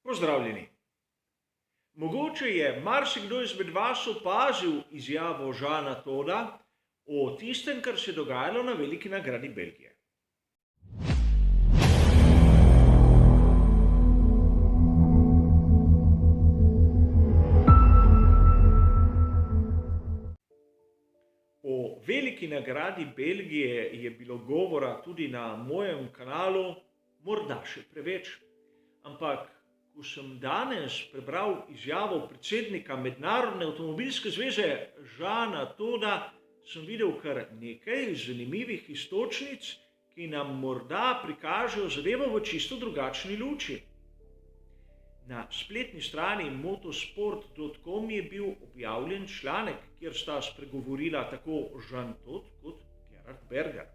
Pozdravljeni. Mogoče je marsikdo izmed vas opazil izjavo Jeana Todda o tistem, kar se je dogajalo na veliki nagradi Belgije. O veliki nagradi Belgije je bilo govora tudi na mojem kanalu, morda še preveč. Ampak ko sem danes prebral izjavo predsednika Mednarodne avtomobilske zveze Jeana Todda, sem videl kar nekaj zanimivih iztočnic, ki nam morda prikažejo zadevo v čisto drugačni luči. Na spletni strani motosport.com je bil objavljen članek, kjer sta spregovorila tako Jean Todt kot Gerhard Berger.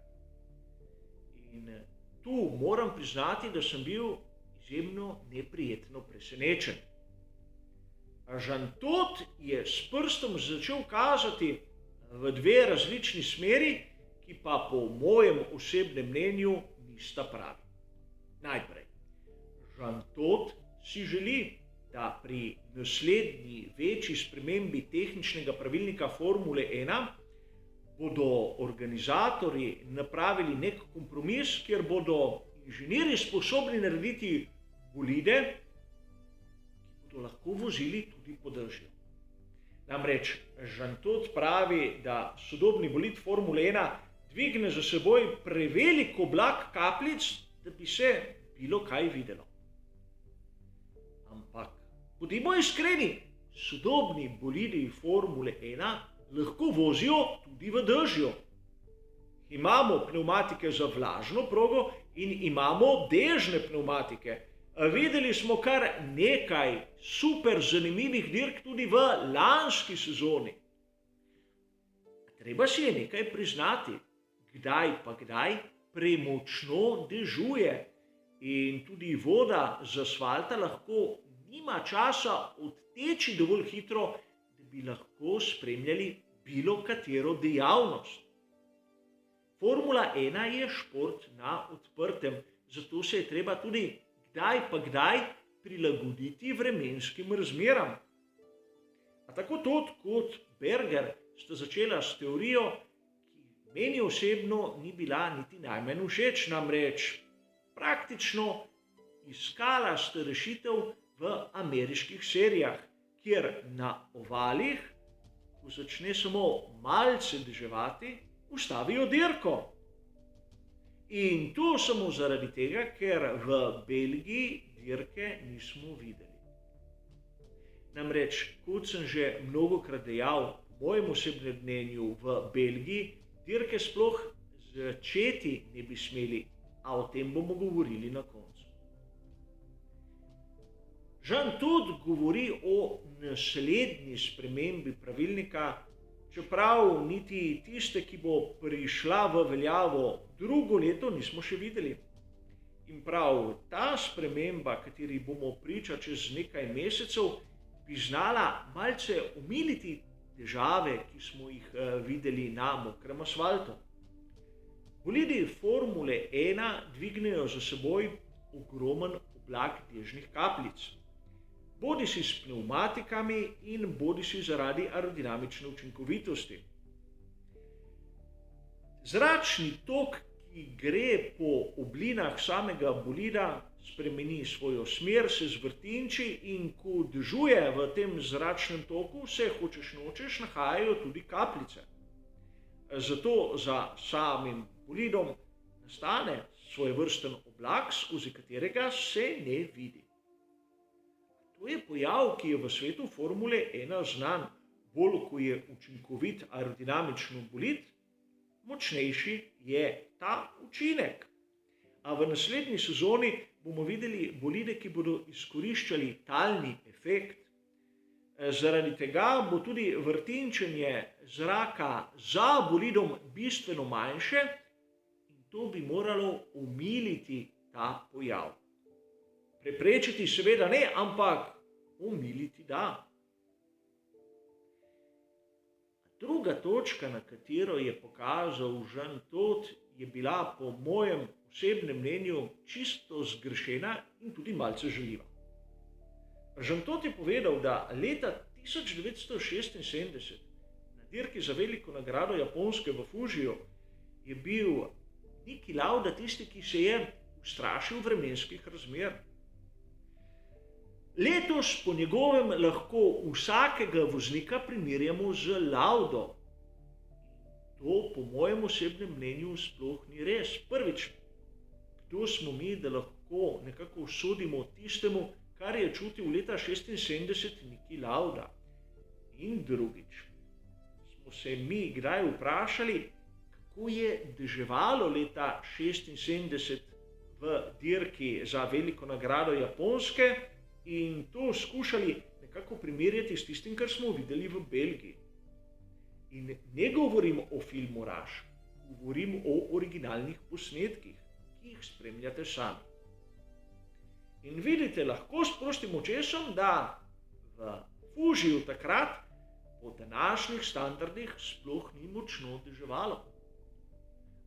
In tu moram priznati, da sem bil izjemno neprijetno presenečen. Jean Todt je s prstom začel kazati v dve različni smeri, ki pa po mojem osebnem mnenju nista pravi. Najprej, Jean Todt si želi, da pri naslednji večji spremembi tehničnega pravilnika Formule 1 bodo organizatorji napravili nek kompromis, kjer bodo inženirji sposobni narediti bolide, ki bodo lahko vozili tudi po dežju. Namreč Jean Todt pravi, da sodobni bolid Formule 1 dvigne za seboj prevelik oblak kapljic, da bi se bilo kaj videlo. Ampak, bodimo iskreni, sodobni bolidi Formule 1 lahko vozijo tudi v dežju. Imamo pnevmatike za vlažno progo in imamo dežne pnevmatike. Videli smo kar nekaj super zanimivih dirk tudi v lanski sezoni. Treba si je nekaj priznati, kdaj pa kdaj premočno dežuje in tudi voda z asfalta lahko nima časa odteči dovolj hitro, da bi lahko spremljali bilo katero dejavnost. Formula 1 je šport na odprtem, zato se je treba tudi kdaj pa kdaj prilagoditi vremenskim razmeram. A tako Todt kot Berger sta začela s teorijo, ki meni osebno ni bila niti najmanj všeč, namreč praktično iskala sta rešitev v ameriških serijah, kjer na ovalih, ko začne samo malce deževati, ustavijo dirko. In to samo zaradi tega, ker v Belgiji dirke nismo videli. Namreč, kot sem že mnogokrat dejal, po mojem osebnem mnenju v Belgiji dirke sploh začeti ne bi smeli, a o tem bomo govorili na koncu. Jean Todt govori o naslednji spremembi pravilnika, čeprav niti tiste, ki bo prišla v veljavo drugo leto, nismo še videli. In prav ta sprememba, kateri bomo priča čez nekaj mesecev, bi znala malce omiliti težave, ki smo jih videli na mokrem asfaltu. Bolidi Formule 1 dvignejo za seboj ogromen oblak dežnih kapljic. Bodisi s pnevmatikami in bodisi zaradi aerodinamične učinkovitosti. Zračni tok, ki gre po oblinah samega bolida, spremeni svojo smer, se zvrtinči in ko dežuje v tem zračnem toku, se hočeš nočeš nahajajo tudi kapljice. Zato za samim bolidom nastane svojevrsten oblak, skozi katerega se ne vidi. To je pojav, ki je v svetu Formule 1 znan. Bolj ko je učinkovit aerodinamično bolid, močnejši je ta učinek. A v naslednji sezoni bomo videli bolide, ki bodo izkoriščali talni efekt. Zaradi tega bo tudi vrtinčenje zraka za bolidom bistveno manjše in to bi moralo omiliti ta pojav. Preprečiti seveda ne, ampak omiliti da. Druga točka, na katero je pokazal Jean Todt, je bila po mojem osebnem mnenju čisto zgrešena in tudi malce žaljiva. Jean Todt je povedal, da leta 1976 na dirki za veliko nagrado Japonske v Fužiju je bil Niki Lauda tisti, ki se je ustrašil vremenskih razmer. Letos po njegovem lahko vsakega voznika primerjamo z Laudo. To po mojem osebnem mnenju sploh ni res. Prvič, kdo smo mi, da lahko nekako sodimo tistemu, kar je čutil leta 1976 Niki Lauda. In drugič, smo se mi kdaj vprašali, kako je deževalo leta 1976 v dirki za veliko nagrado Japonske in to skušali nekako primerjati s tistim, kar smo videli v Belgiji. In ne govorim o filmu Rush, govorim o originalnih posnetkih, ki jih spremljate sami. In vidite lahko s prostim očesom, da v Fužiju takrat po današnjih standardih sploh ni močno deževalo.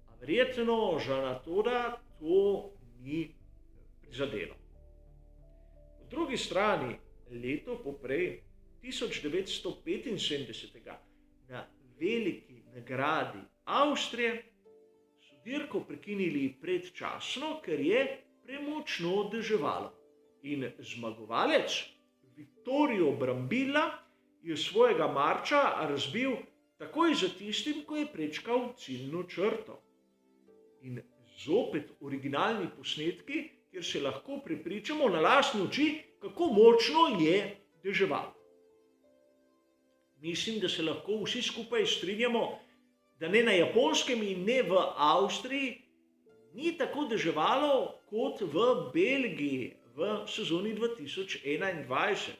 A verjetno Jeana Todta to ni prizadelo. Po drugi strani, leto poprej, 1975. na veliki nagradi Avstrije so dirko prekinili predčasno, ker je premočno deževalo. In zmagovalec Vittorio Brambilla je svojega marča razbil takoj za tistim, ko je prečkal ciljno črto. In zopet originalni posnetki, kjer se lahko prepričamo na lastne oči, kako močno je deževalo. Mislim, da se lahko vsi skupaj strinjamo, da ne na Japonskem in ne v Avstriji ni tako deževalo kot v Belgiji v sezoni 2021.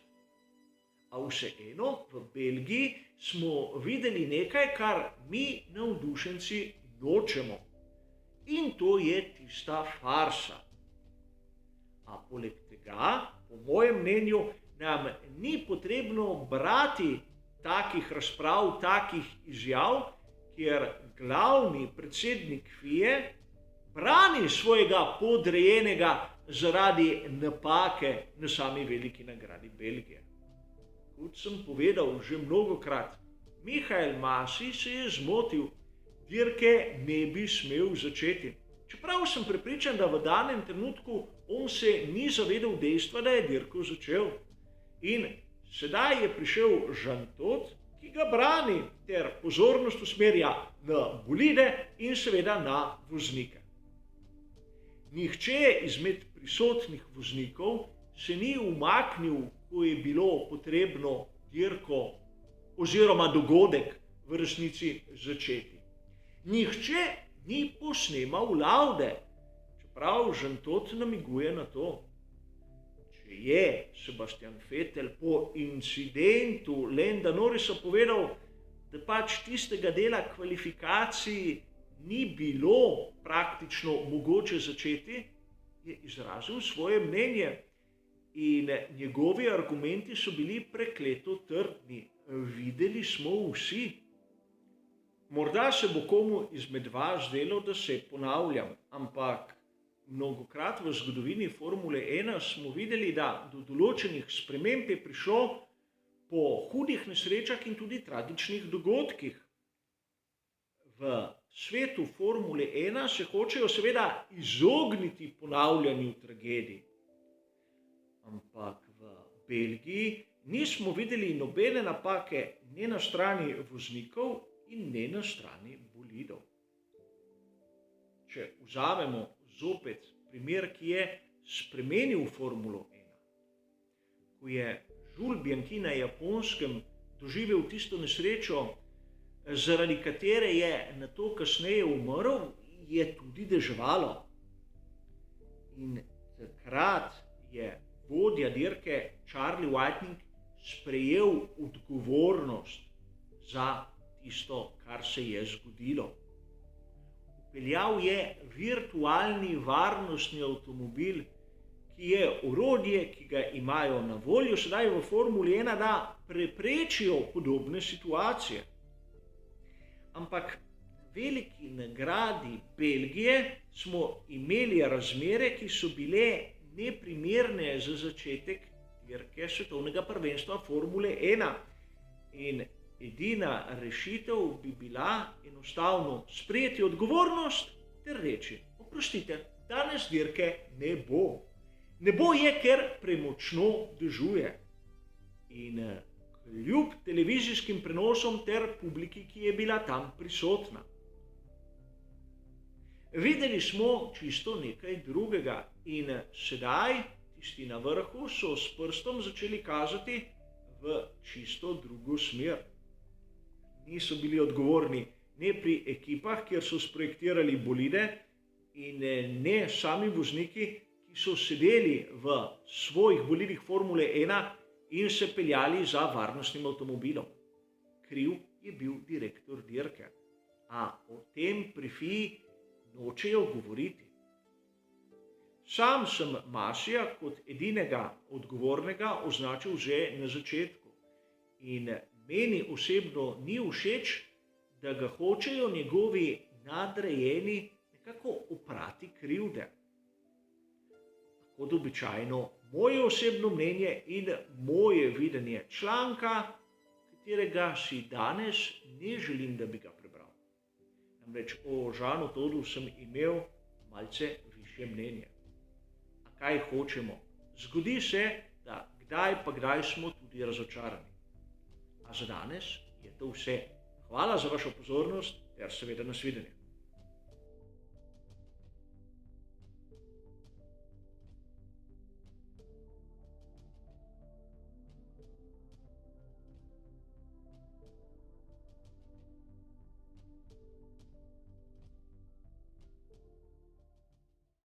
A vseeno v Belgiji smo videli nekaj, kar mi navdušenci nočemo. In to je tista farsa. A poleg tega, po mojem mnenju, nam ni potrebno brati takih razprav, takih izjav, kjer glavni predsednik FIE brani svojega podrejenega zaradi napake na sami veliki nagradi Belgije. Kot sem povedal že mnogokrat, Michael Masi se je zmotil, dirke ne bi smel začeti. Čeprav sem prepričan, da v danem trenutku on se ni zavedal dejstva, da je dirko začel. In sedaj je prišel Jean Todt, ki ga brani ter pozornost usmerja na bolide in seveda na voznike. Nihče izmed prisotnih voznikov se ni umaknil, ko je bilo potrebno dirko oziroma dogodek v resnici začeti. Nihče ni posnemal Laude, čeprav Jean Todt namiguje na to. Če je Sebastian Vettel po incidentu Landa Norrisa povedal, da pač tistega dela kvalifikacij ni bilo praktično mogoče začeti, je izrazil svoje mnenje in njegovi argumenti so bili prekleto trdni. Videli smo vsi. Morda se bo komu izmed vas zdelo, da se ponavljam, ampak mnogokrat v zgodovini Formule 1 smo videli, da do določenih sprememb je prišlo po hudih nesrečah in tudi tragičnih dogodkih. V svetu Formule 1 se hočejo seveda izogniti ponavljanju tragedij. Ampak v Belgiji nismo videli nobene napake ne na strani voznikov in ne na strani bolidov. Če vzamemo zopet primer, ki je spremenil Formulo 1. Ko je Jules Bianchi na Japonskem doživel tisto nesrečo, zaradi katere je nato kasneje umrl, je tudi deževalo. In takrat je vodja dirke Charlie Whiting sprejel odgovornost za tisto, kar se je zgodilo. Vpeljal je virtualni varnostni avtomobil, ki je orodje, ki ga imajo na voljo sedaj v Formuli 1, da preprečijo podobne situacije. Ampak v veliki nagradi Belgije smo imeli razmere, ki so bile neprimerne za začetek dirke svetovnega prvenstva Formule 1. In edina rešitev bi bila enostavno sprejeti odgovornost ter reči: oprostite, danes dirke ne bo. Nebo je, ker premočno dežuje. In kljub televizijskim prenosom ter publiki, ki je bila tam prisotna. Videli smo čisto nekaj drugega in sedaj tisti na vrhu so s prstom začeli kazati v čisto drugo smer. Niso bili odgovorni ne pri ekipah, kjer so sprojektirali bolide, in ne sami vozniki, ki so sedeli v svojih bolidih Formule 1 in se peljali za varnostnim avtomobilom. Kriv je bil direktor dirke, a o tem pri FIA nočejo govoriti. Sam sem Masija kot edinega odgovornega označil že na začetku in meni osebno ni všeč, da ga hočejo njegovi nadrejeni nekako oprati krivde. Kot običajno, moje osebno mnenje in moje videnje članka, katerega si danes ne želim, da bi ga prebral. Namreč o Jeanu Todtu sem imel malce višje mnenje. A kaj hočemo? Zgodi se, da kdaj pa kdaj smo tudi razočarani. A za danes je to vse. Hvala za vašo pozornost ter seveda nasvidenje.